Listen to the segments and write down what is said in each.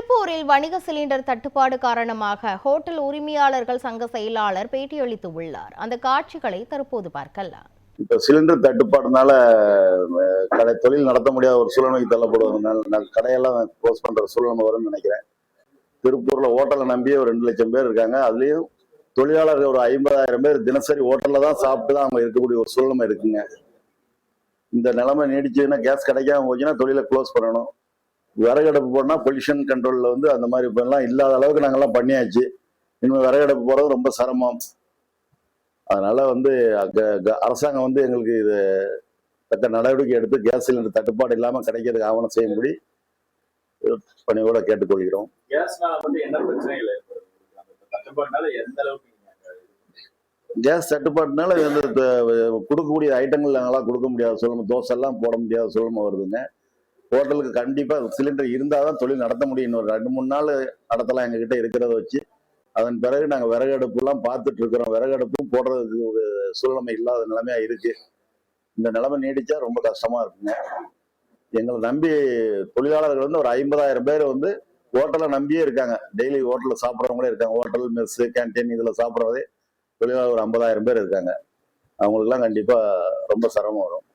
திருப்பூரில் வணிக சிலிண்டர் தட்டுப்பாடு காரணமாக ஹோட்டல் உரிமையாளர்கள் சங்க செயலாளர் பேட்டியளித்து உள்ளார். அந்த காட்சிகளை தற்போது பார்க்கலாம். இப்ப சிலிண்டர் தட்டுப்பாடுனால தொழில் நடத்த முடியாத ஒரு சூழ்நிலைக்கு தள்ளப்படுவதனால கடையெல்லாம் க்ளோஸ் பண்ற சூழ்நிலை வரும்னு நினைக்கிறேன். திருப்பூர்ல ஹோட்டலை நம்பியே ஒரு 2 லட்சம் பேர் இருக்காங்க. அதுலயும் தொழிலாளர்கள் ஒரு 50,000 பேர் தினசரி ஹோட்டல்ல தான் சாப்பிட்டு தான் அவங்க இருக்கக்கூடிய ஒரு சூழ்நிலை இருக்குங்க. இந்த நிலைமை நீடிச்சதுன்னா கேஸ் கிடைக்காம போச்சுன்னா தொழிலை க்ளோஸ் பண்ணணும். விறகடுப்பு போனா பொல்யூஷன் கண்ட்ரோல்ல அந்த மாதிரி இப்பெல்லாம் இல்லாத அளவுக்கு நாங்கெல்லாம் பண்ணியாச்சு. இனிமேல் விறகடுப்பு போறது ரொம்ப சிரமம். அதனால அரசாங்கம் எங்களுக்கு இது தக்க நடவடிக்கை எடுத்து கேஸ் சிலிண்டர் தட்டுப்பாடு இல்லாம கிடைக்கிறதுக்கு ஆவணம் செய்யும்படி பணியோட கேட்டுக்கொள்கிறோம். கேஸ் தட்டுப்பாடுனால கொடுக்கக்கூடிய ஐட்டங்கள் நாங்களாம் கொடுக்க முடியாத சூழ்நிலை, தோசை எல்லாம் போட முடியாத சூழ்நிலை வருதுங்க. ஹோட்டலுக்கு கண்டிப்பா சிலிண்டர் இருந்தாதான் தொழில் நடத்த முடியும். இன்னொரு 2-3 நாள் நடத்தலாம் எங்ககிட்ட இருக்கிறத வச்சு. அதன் பிறகு நாங்க விறகடுப்பு எல்லாம் பார்த்துட்டு இருக்கிறோம். விறகடுப்பும் போடுறதுக்கு ஒரு சூழ்நிலை இல்லாத நிலைமையா இருக்கு. இந்த நிலைமை நீடிச்சா ரொம்ப கஷ்டமா இருக்குங்க. எங்களை நம்பி தொழிலாளர்கள் ஒரு 50,000 பேர் ஹோட்டலை நம்பியே இருக்காங்க. டெய்லி ஹோட்டல்ல சாப்பிட்றவங்களே இருக்காங்க. ஹோட்டல், மெஸ், கேன்டீன் இதுல சாப்பிட்றதே தொழிலாளர் ஒரு 50,000 பேர் இருக்காங்க. அவங்களுக்கு எல்லாம் கண்டிப்பா ரொம்ப சிரமம் வரும்.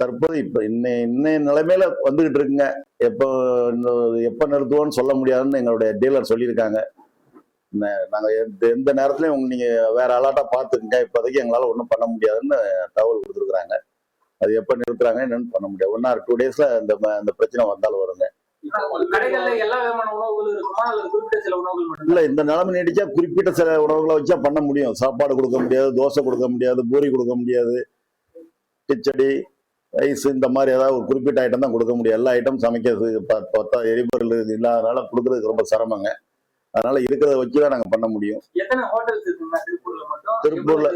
தற்போது இப்ப இன்னைய நிலைமையில வந்துகிட்டு இருக்குங்க. எப்ப நிறுத்துவோம்னு சொல்ல முடியாதுன்னு எங்களுடைய டீலர் சொல்லியிருக்காங்க. நாங்க எந்த நேரத்திலயும் நீங்க வேற அலாட்டா பாத்துக்கங்க, இப்போதைக்கு எங்களால ஒன்றும் பண்ண முடியாதுன்னு தகவல் கொடுத்துருக்காங்க. அது எப்ப நிறுத்துறாங்க என்னன்னு பண்ண முடியாது. 1 or 2 daysல அந்த பிரச்சனை வந்தாலும் வருங்க. இல்ல, இந்த நிலைமை நீடிச்சா குறிப்பிட்ட சில உணவுகளை வச்சா பண்ண முடியும். சாப்பாடு கொடுக்க முடியாது, தோசை கொடுக்க முடியாது, பூரி கொடுக்க முடியாது, கிச்சடி, ரைஸ், இந்த மாதிரி ஏதாவது ஒரு குறிப்பிட்ட ஐட்டம் தான் கொடுக்க முடியும். எல்லா ஐட்டம் சமைக்கிறதுக்கு பார்த்தா எரிபொருள் இல்லாதனால கொடுக்கறதுக்கு ரொம்ப சிரமங்க. அதனால இருக்கிறத வச்சுதான் நாங்க பண்ண முடியும். திருப்பூர்ல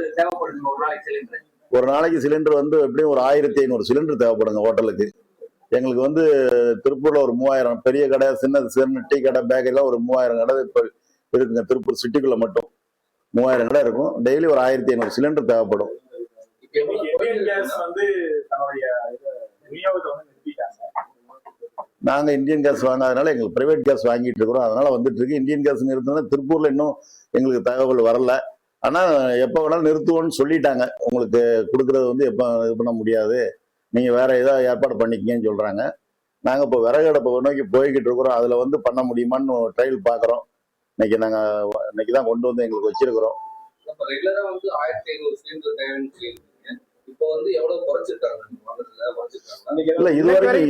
ஒரு நாளைக்கு சிலிண்டர் எப்படியும் ஒரு 1500 சிலிண்டர் தேவைப்படுங்க ஹோட்டலுக்கு. எங்களுக்கு திருப்பூர்ல ஒரு 3000 பெரிய கடை, சின்ன டீ கடை, பேக்கரிலாம் ஒரு 3000 கடை இப்ப இருக்குங்க. திருப்பூர் சிட்டிக்குள்ள மட்டும் 3000 கடை இருக்கும். டெய்லி ஒரு 1500 சிலிண்டர் தேவைப்படும். நாங்க இந்தியன் கேஸ் வாங்காதனால எங்களுக்கு பிரைவேட் கேஸ் வாங்கிட்டு இருக்கிறோம். அதனால வந்துட்டு இருக்கு. இந்தியன் கேஸ் நிறுத்தினா திருப்பூர்ல இன்னும் எங்களுக்கு தகவல் வரல. ஆனா எப்ப வேணாலும் நிறுத்துவோம்னு சொல்லிட்டாங்க. உங்களுக்கு கொடுக்கறது எப்ப இது பண்ண முடியாது, நீங்க வேற ஏதாவது ஏற்பாடு பண்ணிக்கங்கன்னு சொல்றாங்க. நாங்க இப்போ விறகடுப்பை நோக்கி போய்கிட்டு இருக்கிறோம். அதுல பண்ண முடியுமான்னு ட்ரையல் பாக்குறோம். இன்னைக்கு தான் கொண்டு எங்களுக்கு வச்சிருக்கிறோம்.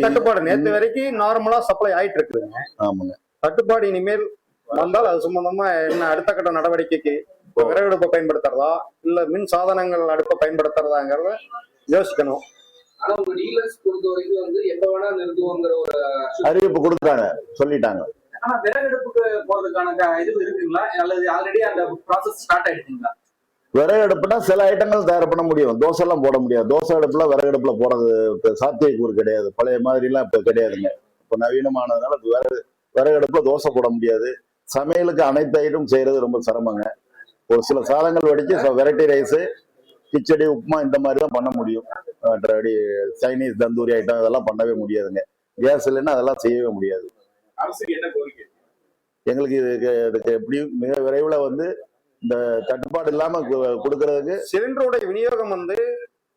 தட்டுப்பாடு நேற்று வரைக்கும் நார்மலா சப்ளை ஆயிட்டு இருக்குதுங்க. ஆமாங்க. தட்டுப்பாடு இனிமேல் வந்தால் அது சம்பந்தமா என்ன அடுத்த கட்ட நடவடிக்கைக்கு விறகடுப்பை பயன்படுத்துறதா இல்ல மின் சாதனங்கள் அடுப்பை பயன்படுத்துறதாங்கிறத யோசிக்கணும். அறிவிப்பு கொடுத்தாங்க, சொல்லிட்டாங்க. ஆனா விறகடுப்புக்கு போறதுக்கான இது இருக்குங்களா அல்லது ஆல்ரெடி அந்த ப்ராசஸ் ஸ்டார்ட் ஆயிடுச்சுங்களா? விறகடுப்புனா சில ஐட்டங்கள் தயார் பண்ண முடியும். தோசை எல்லாம் போட முடியாது. தோசை அடுப்புல விறகடுப்புல போறது சாத்தியக்கூறு கிடையாது. பழைய மாதிரி எல்லாம் இப்ப கிடையாதுங்க. இப்ப நவீனமானதுனால விறகடுப்புல தோசை போட முடியாது. சமையலுக்கு அனைத்து ஐட்டம் செய்யறது ரொம்ப சிரமங்க. ஒரு சில சாதங்கள் வடிச்சு வெரைட்டி ரைஸ், கிச்சடி, உப்புமா இந்த மாதிரி தான் பண்ண முடியும். மற்றபடி சைனீஸ், தந்தூரி ஐட்டம் இதெல்லாம் பண்ணவே முடியாதுங்க. கேஸ் இல்லைன்னா அதெல்லாம் செய்யவே முடியாது. எங்களுக்கு இதுக்கு எப்படியும் மிக விரைவில் இந்த தட்டுப்பாடு இல்லாம கொடுக்கறதுக்கு சிலிண்டருடைய விநியோகம்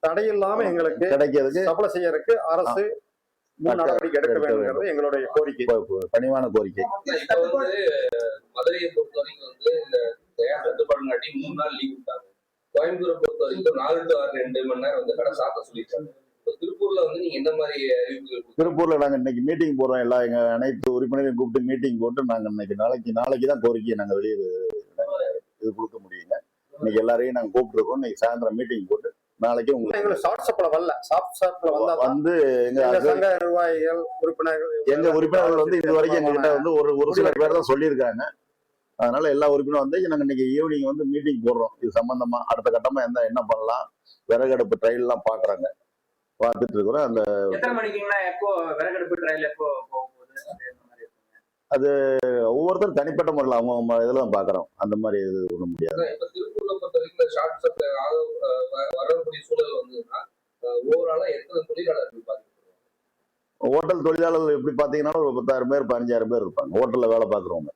தடையில்லாம எங்களுக்கு கிடைக்கிறதுக்கு சப்ளை செய்யறதுக்கு அரசு நடவடிக்கை எடுக்க வேண்டும் எங்களுடைய கோரிக்கை, பணிவான கோரிக்கை. மதுரையை பொறுத்த வரைக்கும் இந்த தட்டுப்பாடு நாட்டி 3 நாள் லீவ் விட்டாங்க. கோயம்புத்தூரை பொறுத்த வரைக்கும் 4 to 2 மணி நேரம் கடை சாத்த சொல்லிட்டாங்க. திருப்பூர்ல நீங்க என்ன மாதிரி அறிவிப்புகள்? திருப்பூர்ல நாங்க இன்னைக்கு மீட்டிங் போடுறோம். எல்லாம் எங்க அனைத்து உறுப்பினரையும் கூப்பிட்டு மீட்டிங் போட்டு நாங்க நாளைக்கு தான் கோரிக்கையை நாங்க வெளியே இது கொடுக்க முடியுங்க. இன்னைக்கு எல்லாரையும் நாங்க கூப்பிட்டு இருக்கோம். இன்னைக்கு சாயந்தரம் மீட்டிங் போட்டு நாளைக்கு உங்களுக்கு எங்க உறுப்பினர்கள் இது வரைக்கும் எங்ககிட்ட ஒரு சில பேர் தான் சொல்லியிருக்காங்க. அதனால எல்லா உறுப்பினரும் நாங்க இன்னைக்கு ஈவினிங் மீட்டிங் போடுறோம். இது சம்பந்தமா அடுத்த கட்டமா என்ன பண்ணலாம், விறகடுப்பு ட்ரையல் எல்லாம் பாக்குறாங்க, பார்த்துட்டு இருக்கிறோம். அந்த அது ஒவ்வொருத்தரும் தனிப்பட்ட முறையில் அவங்க இதெல்லாம் பாக்குறோம். அந்த மாதிரி இது ஒண்ணு முடியாது. வரக்கூடிய சூழல் ஓவராலா எத்தனை தொழிலாளர்கள் பாதிக்கப்படுவாங்க? ஹோட்டல் தொழிலாளர்கள் எப்படி பார்த்தீங்கன்னா ஒரு 10,000 பேர் 15,000 பேர் இருப்பாங்க. ஹோட்டலில் வேலை பார்க்குறவங்க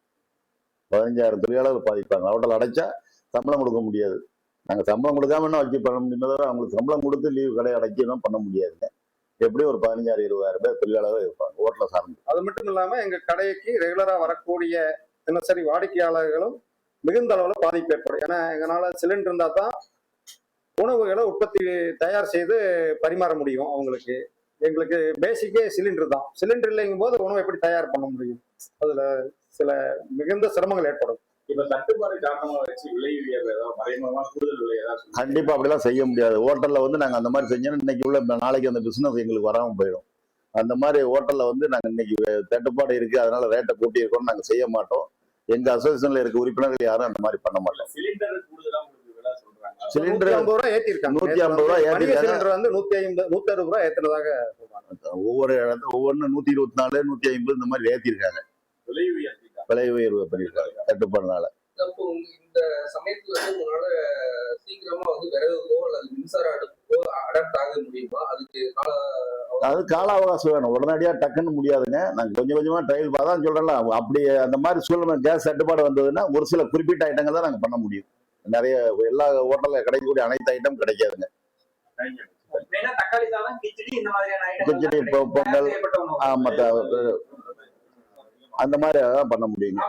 15,000 தொழிலாளர்கள் பாதிப்பாங்க. ஹோட்டல் அடைச்சா சம்பளம் கொடுக்க முடியாது. நாங்கள் சம்பளம் கொடுக்காம என்ன வச்சு பண்ண முடியுமே தவிர அவங்களுக்கு சம்பளம் கொடுத்து லீவ் கடை அடைக்கணும் பண்ண முடியாதுங்க. எப்படியும் ஒரு 15,000-20,000 பேர் தொழிலாளர்கள் இருப்பாங்க ஹோட்டலை சார்ந்து. அது மட்டும் இல்லாம எங்க கடைக்கு ரெகுலரா வரக்கூடிய தினசரி வாடிக்கையாளர்களும் மிகுந்த அளவுல பாதிப்பு ஏற்படும். ஏன்னா எங்களால சிலிண்டர் இருந்தா தான் உணவுகளை உற்பத்தி தயார் செய்து பரிமாற முடியும். அவங்களுக்கு எங்களுக்கு பேசிக்கே சிலிண்டர் தான். சிலிண்டர் இல்லைங்கும் போது உணவு எப்படி தயார் பண்ண முடியும்? அதுல சில மிகுந்த சிரமங்கள் ஏற்படும். இப்ப தட்டுப்பாடு காரணமா வச்சு விலை உயர்வு ஏதாவது மறைமுகமா கூடுதல் விலை ஏதாவது கண்டிப்பா அப்படிலாம் செய்ய முடியாது. ஹோட்டல்ல வந்து நாங்க அந்த மாதிரி செஞ்சோம்னா இன்னைக்கு உள்ள நாளைக்கு அந்த பிசினஸ் எங்களுக்கு வராம போயிடும். அந்த மாதிரி ஹோட்டல்ல வந்து நாங்க இன்னைக்கு தட்டுப்பாடு இருக்கு அதனால ரேட்டை கூட்டி இருக்கோம் நாங்க செய்ய மாட்டோம். எங்க அசோசியேஷன்ல இருக்க உறுப்பினர்கள் யாரும் அந்த மாதிரி பண்ண மாட்டோம். சிலிண்டர் கூடுதலா உங்களுக்கு விலை சொல்றாங்க. சிலிண்டர் 150 ரூபாய் ஏத்திருக்காங்க. 150 ரூபாய் ஏத்திருக்காங்க. சிலிண்டர் வந்து 150 160 ரூபாய் ஏத்துனதாக சொல்றாங்க. ஒவ்வொரு இடத்துல ஒவ்வொன்னு 124 150 இந்த மாதிரி ஏத்திருக்காங்க. விலை உயர்த்திட்டாங்க. விலை உயர்வு பண்ணிருக்காங்க தட்டுப்பாடுனால. அப்போ இந்த சமயத்துல வந்து உங்களால சீக்கிரமா வந்து விறகுக்கோ அல்லது மின்சார அடுப்புக்கோ அடாப்ட் ஆக முடியுமா? அதுக்கு அது கால அவகாசம் வேணும். உடனடியா டக்குன்னு முடியாதுங்க. நாங்க கொஞ்சம் கொஞ்சமா ட்ரையல் பார்த்தா சொல்றேன்ல. அப்படி அந்த மாதிரி சூழ்நிலை கேஸ் தட்டுப்பாடு வந்ததுன்னா ஒரு சில குறிப்பிட்ட ஐட்டங்கள் தான் நாங்க பண்ண முடியும். நிறைய எல்லா ஹோட்டல்ல கிடைக்கக்கூடிய அனைத்து ஐட்டம் கிடைக்காதுங்க. மெயினா தக்காளி சாதம், கிச்சடி இந்த மாதிரியான கிச்சடி, பொங்கல், அந்த மாதிரி தான் பண்ண முடியுங்க.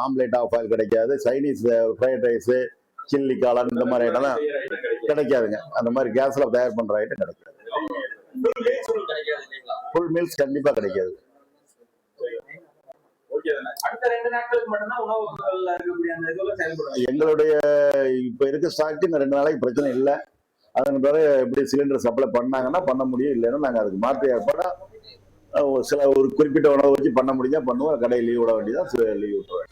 ஆம்லேட் ஆஃப் ஆயில் கிடைக்காது. சைனீஸ் ஃப்ரைட் ரைஸ், சில்லி காளான் இந்த மாதிரி ஐட்டம்லாம் கிடைக்காதுங்க. அந்த மாதிரி கேஸ்ல தயார் பண்ற ஐட்டம் கிடைக்காது. ஃபுல் மீல்ஸ் கண்டிப்பா கிடைக்காது. அடுத்த 2 நாட்களுக்கு மட்டும்தான் உணவுகள்ல இருக்கக்கூடிய அந்த இதெல்லாம் செயல்படும். எங்களுடைய இப்ப இருக்க ஸ்டாக் இந்த 2 நாளைக்கு பிரச்சனை இல்லை. அதன் பிறகு எப்படி சிலிண்டர் சப்ளை பண்ணாங்கன்னா பண்ண முடியும். இல்லைன்னா நாங்க அதுக்கு மாற்று ஏற்பாடா சில ஒரு குறிப்பிட்ட உணவை வச்சு பண்ண முடிஞ்சா பண்ணுவோம். கடை லீவ் விட வேண்டியதான் லீவ் விட்டுருவேன்.